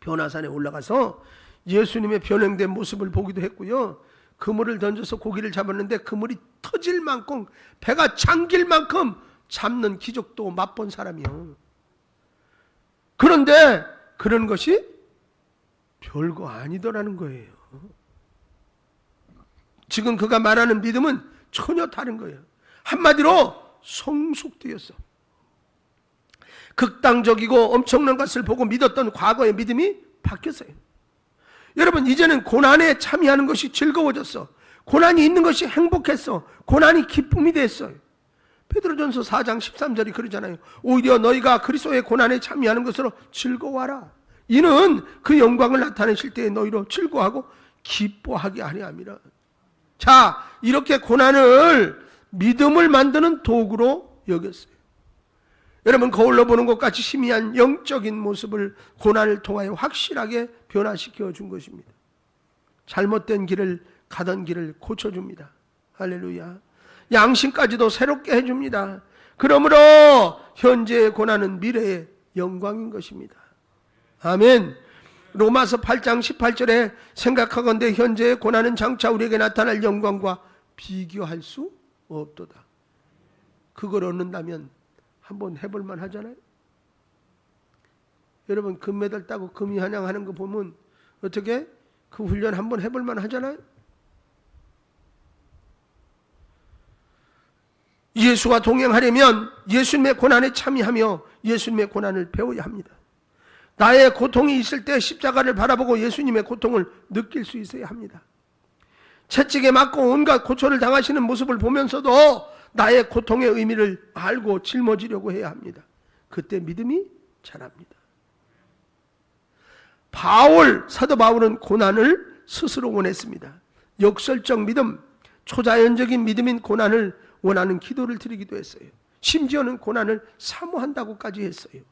변화산에 올라가서 예수님의 변형된 모습을 보기도 했고요. 그물을 던져서 고기를 잡았는데 그물이 터질 만큼, 배가 잠길 만큼 잡는 기적도 맛본 사람이요. 그런데 그런 것이 별거 아니더라는 거예요. 지금 그가 말하는 믿음은 전혀 다른 거예요. 한마디로 성숙되었어. 극단적이고 엄청난 것을 보고 믿었던 과거의 믿음이 바뀌었어요. 여러분, 이제는 고난에 참여하는 것이 즐거워졌어. 고난이 있는 것이 행복했어. 고난이 기쁨이 됐어요. 베드로전서 4장 13절이 그러잖아요. 오히려 너희가 그리스도의 고난에 참여하는 것으로 즐거워하라. 이는 그 영광을 나타내실 때에 너희로 즐거워하고 기뻐하게 아니함이라. 자, 이렇게 고난을 믿음을 만드는 도구로 여겼어요. 여러분, 거울로 보는 것 같이 희미한 영적인 모습을 고난을 통하여 확실하게 변화시켜 준 것입니다. 잘못된 길을 가던 길을 고쳐줍니다. 할렐루야. 양심까지도 새롭게 해줍니다. 그러므로 현재의 고난은 미래의 영광인 것입니다. 아멘. 로마서 8장 18절에 생각하건대 현재의 고난은 장차 우리에게 나타날 영광과 비교할 수 없도다. 그걸 얻는다면 한번 해볼만 하잖아요. 여러분, 금메달 따고 금이 환영하는 거 보면 어떻게 그 훈련 한번 해볼만 하잖아요. 예수와 동행하려면 예수님의 고난에 참여하며 예수님의 고난을 배워야 합니다. 나의 고통이 있을 때 십자가를 바라보고 예수님의 고통을 느낄 수 있어야 합니다. 채찍에 맞고 온갖 고초를 당하시는 모습을 보면서도 나의 고통의 의미를 알고 짊어지려고 해야 합니다. 그때 믿음이 자랍니다. 사도 바울은 고난을 스스로 원했습니다. 역설적 믿음, 초자연적인 믿음인 고난을 원하는 기도를 드리기도 했어요. 심지어는 고난을 사모한다고까지 했어요.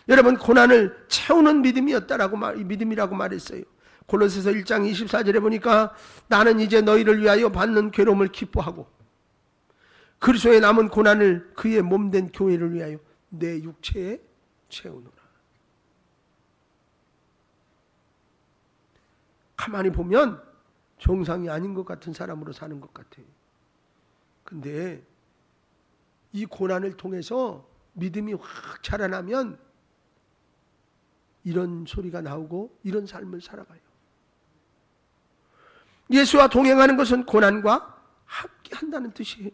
여러분, 고난을 채우는 믿음이라고 말했어요. 골로새서 1장 24절에 보니까 나는 이제 너희를 위하여 받는 괴로움을 기뻐하고 그리스도의 남은 고난을 그의 몸된 교회를 위하여 내 육체에 채우노라. 가만히 보면 정상이 아닌 것 같은 사람으로 사는 것 같아요. 근데 이 고난을 통해서 믿음이 확 자라나면 이런 소리가 나오고 이런 삶을 살아가요. 예수와 동행하는 것은 고난과 함께 한다는 뜻이에요.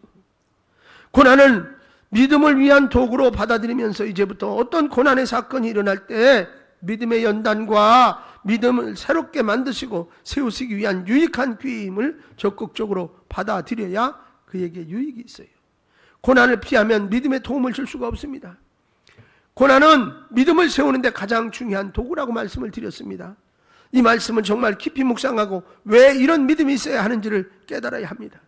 고난은 믿음을 위한 도구로 받아들이면서 이제부터 어떤 고난의 사건이 일어날 때 믿음의 연단과 믿음을 새롭게 만드시고 세우시기 위한 유익한 기회임을 적극적으로 받아들여야 그에게 유익이 있어요. 고난을 피하면 믿음에 도움을 줄 수가 없습니다. 고난은 믿음을 세우는데 가장 중요한 도구라고 말씀을 드렸습니다. 이 말씀은 정말 깊이 묵상하고 왜 이런 믿음이 있어야 하는지를 깨달아야 합니다.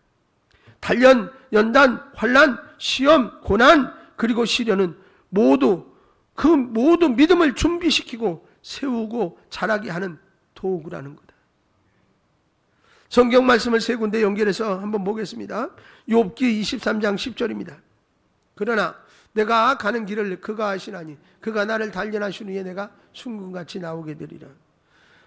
단련, 연단, 환난, 시험, 고난, 그리고 시련은 모두 믿음을 준비시키고 세우고 자라게 하는 도구라는 거다. 성경 말씀을 세 군데 연결해서 한번 보겠습니다. 욥기 23장 10절입니다. 그러나 내가 가는 길을 그가 아시나니 그가 나를 단련하신 후에 내가 순금같이 나오게 되리라.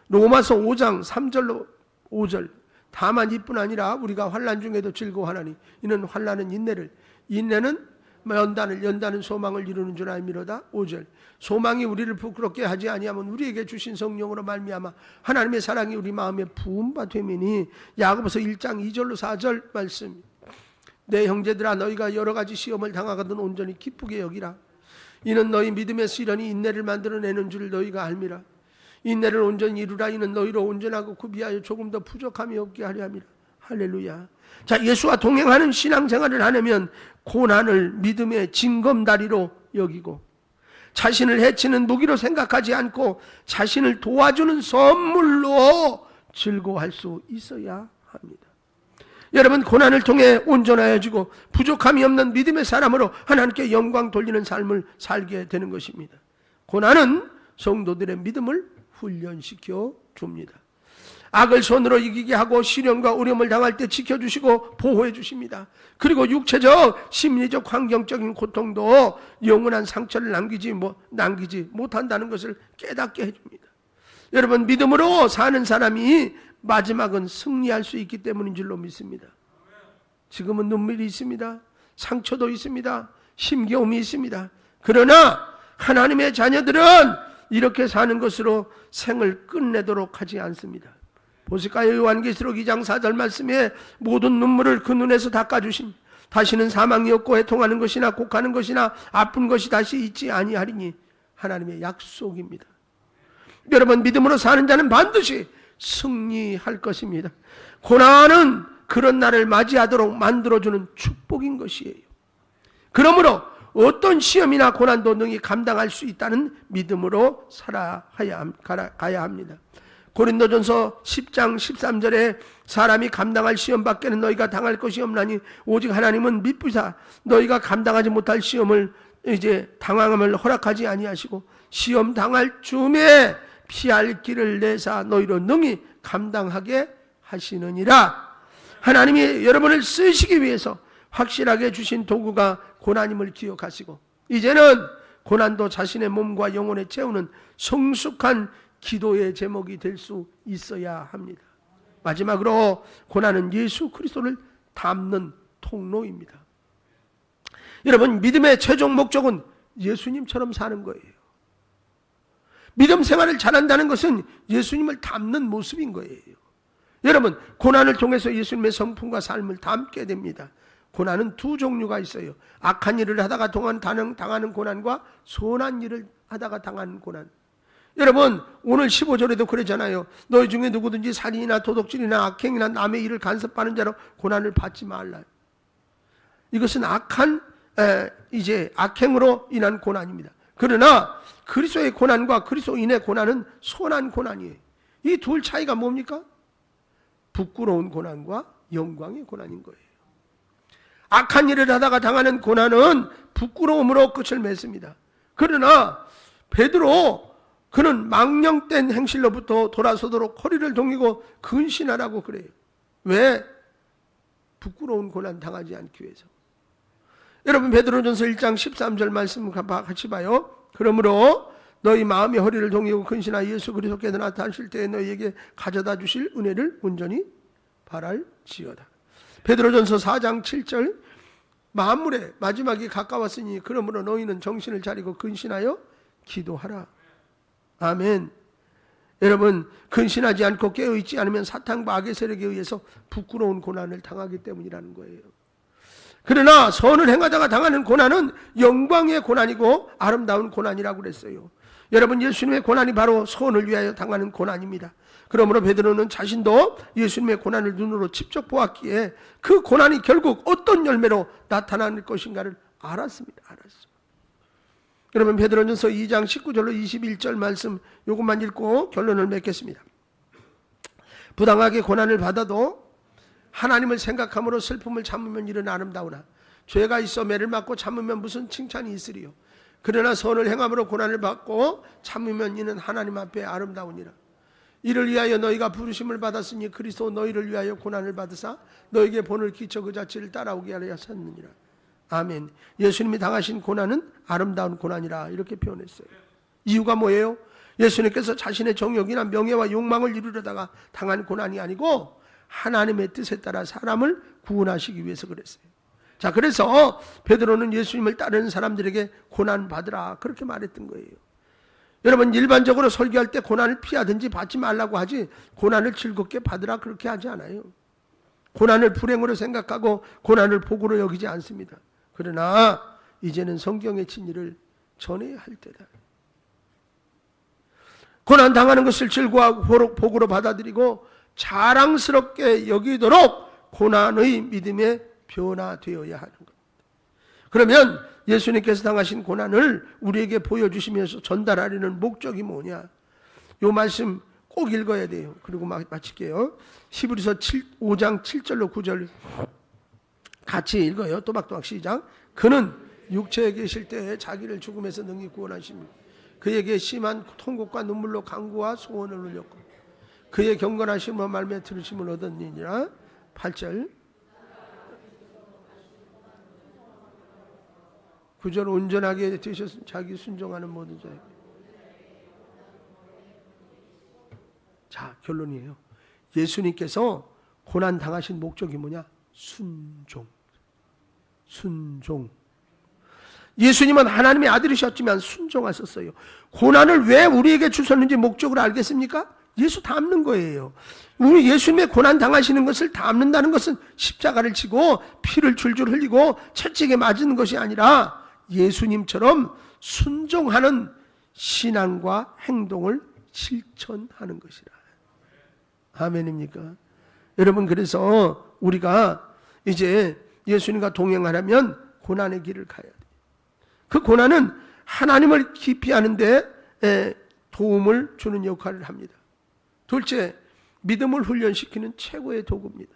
로마서 5장 3절로 5절 다만 이뿐 아니라 우리가 환난 중에도 즐거워하나니 이는 환난은 인내를 인내는 연단은 소망을 이루는 줄 알미로다. 5절 소망이 우리를 부끄럽게 하지 아니하면 우리에게 주신 성령으로 말미암아 하나님의 사랑이 우리 마음에 부은 바 되미니. 야고보서 1장 2절로 4절 말씀. 내 형제들아 너희가 여러 가지 시험을 당하거든 온전히 기쁘게 여기라. 이는 너희 믿음의 시련이 인내를 만들어내는 줄 너희가 알미라. 인내를 온전히 이루라. 이는 너희로 온전하고 구비하여 조금 더 부족함이 없게 하려 함이라. 할렐루야. 자, 예수와 동행하는 신앙생활을 하려면 고난을 믿음의 징검다리로 여기고 자신을 해치는 무기로 생각하지 않고 자신을 도와주는 선물로 즐거워할 수 있어야 합니다. 여러분, 고난을 통해 온전하여지고 부족함이 없는 믿음의 사람으로 하나님께 영광 돌리는 삶을 살게 되는 것입니다. 고난은 성도들의 믿음을 훈련시켜 줍니다. 악을 손으로 이기게 하고 시련과 어려움을 당할 때 지켜주시고 보호해 주십니다. 그리고 육체적, 심리적, 환경적인 고통도 영원한 상처를 남기지 못한다는 것을 깨닫게 해줍니다. 여러분, 믿음으로 사는 사람이 마지막은 승리할 수 있기 때문인 줄로 믿습니다. 지금은 눈물이 있습니다. 상처도 있습니다. 힘겨움이 있습니다. 그러나 하나님의 자녀들은 이렇게 사는 것으로 생을 끝내도록 하지 않습니다. 보실까요? 요한계시록 2장 4절 말씀에 모든 눈물을 그 눈에서 닦아주신 다시는 사망이 없고 해통하는 것이나 곡하는 것이나 아픈 것이 다시 있지 아니하리니 하나님의 약속입니다. 여러분, 믿음으로 사는 자는 반드시 승리할 것입니다. 고난은 그런 날을 맞이하도록 만들어주는 축복인 것이에요. 그러므로 어떤 시험이나 고난도 능히 감당할 수 있다는 믿음으로 가야 합니다. 고린도전서 10장 13절에 사람이 감당할 시험 밖에는 너희가 당할 것이 없나니 오직 하나님은 미쁘사 너희가 감당하지 못할 시험을 당함을 허락하지 아니하시고 시험 당할 즈음에 피할 길을 내사 너희로 능히 감당하게 하시느니라. 하나님이 여러분을 쓰시기 위해서 확실하게 주신 도구가 고난임을 기억하시고 이제는 고난도 자신의 몸과 영혼에 채우는 성숙한 기도의 제목이 될 수 있어야 합니다. 마지막으로 고난은 예수 그리스도를 닮는 통로입니다. 여러분, 믿음의 최종 목적은 예수님처럼 사는 거예요. 믿음 생활을 잘한다는 것은 예수님을 닮는 모습인 거예요. 여러분, 고난을 통해서 예수님의 성품과 삶을 닮게 됩니다. 고난은 두 종류가 있어요. 악한 일을 하다가 당하는 고난과 선한 일을 하다가 당하는 고난. 여러분, 오늘 15절에도 그러잖아요. 너희 중에 누구든지 살인이나 도둑질이나 악행이나 남의 일을 간섭하는 자로 고난을 받지 말라. 이것은 악행으로 인한 고난입니다. 그러나 그리스도의 고난과 그리스도인의 고난은 선한 고난이에요. 이 둘 차이가 뭡니까? 부끄러운 고난과 영광의 고난인 거예요. 악한 일을 하다가 당하는 고난은 부끄러움으로 끝을 맺습니다. 그러나 베드로, 그는 망령된 행실로부터 돌아서도록 허리를 동이고 근신하라고 그래요. 왜? 부끄러운 고난 당하지 않기 위해서. 여러분, 베드로전서 1장 13절 말씀 같이 봐요. 그러므로 너희 마음의 허리를 동이고 근신하여 예수 그리스도께서 나타나실 때에 너희에게 가져다 주실 은혜를 온전히 바랄지어다. 베드로전서 4장 7절 만물의 마지막이 가까웠으니 그러므로 너희는 정신을 차리고 근신하여 기도하라. 아멘. 여러분, 근신하지 않고 깨어있지 않으면 사탄과 악의 세력에 의해서 부끄러운 고난을 당하기 때문이라는 거예요. 그러나 선을 행하다가 당하는 고난은 영광의 고난이고 아름다운 고난이라고 그랬어요. 여러분, 예수님의 고난이 바로 선을 위하여 당하는 고난입니다. 그러므로 베드로는 자신도 예수님의 고난을 눈으로 직접 보았기에 그 고난이 결국 어떤 열매로 나타날 것인가를 알았습니다. 여러분, 베드로전서 2장 19절로 21절 말씀 이것만 읽고 결론을 맺겠습니다. 부당하게 고난을 받아도 하나님을 생각함으로 슬픔을 참으면 이는 아름다우나 죄가 있어 매를 맞고 참으면 무슨 칭찬이 있으리요. 그러나 선을 행함으로 고난을 받고 참으면 이는 하나님 앞에 아름다우니라. 이를 위하여 너희가 부르심을 받았으니 그리스도 너희를 위하여 고난을 받으사 너희에게 본을 끼쳐 그 자체를 따라오게 하려 하셨느니라. 아멘. 예수님이 당하신 고난은 아름다운 고난이라 이렇게 표현했어요. 이유가 뭐예요? 예수님께서 자신의 정욕이나 명예와 욕망을 이루려다가 당한 고난이 아니고 하나님의 뜻에 따라 사람을 구원하시기 위해서 그랬어요. 자, 그래서 베드로는 예수님을 따르는 사람들에게 고난 받으라 그렇게 말했던 거예요. 여러분, 일반적으로 설교할 때 고난을 피하든지 받지 말라고 하지 고난을 즐겁게 받으라 그렇게 하지 않아요. 고난을 불행으로 생각하고 고난을 복으로 여기지 않습니다. 그러나 이제는 성경의 진리를 전해야 할 때다. 고난 당하는 것을 즐거워하고 복으로 받아들이고 자랑스럽게 여기도록 고난의 믿음에 변화되어야 하는 것. 그러면 예수님께서 당하신 고난을 우리에게 보여주시면서 전달하려는 목적이 뭐냐? 이 말씀 꼭 읽어야 돼요. 그리고 마칠게요. 히브리서 5장 7절로 9절 같이 읽어요. 또박또박 시작. 그는 육체에 계실 때에 자기를 죽음에서 능히 구원하십니다. 그에게 심한 통곡과 눈물로 간구와 소원을 울렸고 그의 경건하심과 말미암아 들으심을 얻었느니라. 8절 9절 온전하게 되셔서 자기 순종하는 모든 자에게. 자, 결론이에요. 예수님께서 고난 당하신 목적이 뭐냐? 순종. 예수님은 하나님의 아들이셨지만 순종하셨어요. 고난을 왜 우리에게 주셨는지 목적을 알겠습니까? 예수 닮는 거예요. 우리 예수님의 고난 당하시는 것을 닮는다는 것은 십자가를 지고 피를 줄줄 흘리고 채찍에 맞은 것이 아니라 예수님처럼 순종하는 신앙과 행동을 실천하는 것이라. 아멘입니까? 여러분, 그래서 우리가 이제 예수님과 동행하려면 고난의 길을 가야 돼요. 그 고난은 하나님을 깊이 아는데 도움을 주는 역할을 합니다. 둘째, 믿음을 훈련시키는 최고의 도구입니다.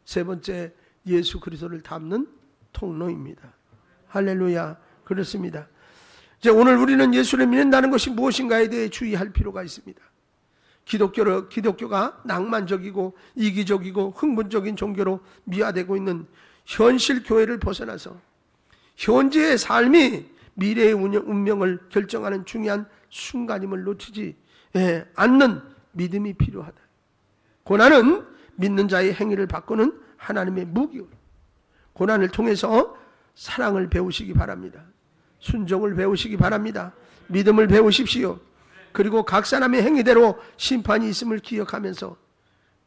세 번째, 예수 그리스도를 닮는 통로입니다. 할렐루야. 그렇습니다. 이제 오늘 우리는 예수를 믿는다는 것이 무엇인가에 대해 주의할 필요가 있습니다. 기독교가 낭만적이고 이기적이고 흥분적인 종교로 미화되고 있는 현실 교회를 벗어나서 현재의 삶이 미래의 운명을 결정하는 중요한 순간임을 놓치지 않는 믿음이 필요하다. 고난은 믿는 자의 행위를 바꾸는 하나님의 무기요. 고난을 통해서 사랑을 배우시기 바랍니다. 순종을 배우시기 바랍니다. 믿음을 배우십시오. 그리고 각 사람의 행위대로 심판이 있음을 기억하면서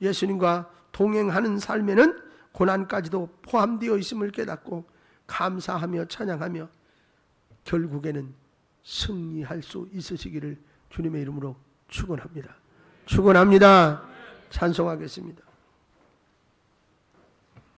예수님과 동행하는 삶에는 고난까지도 포함되어 있음을 깨닫고 감사하며 찬양하며 결국에는 승리할 수 있으시기를 주님의 이름으로 축원합니다. 축원합니다. 찬송하겠습니다.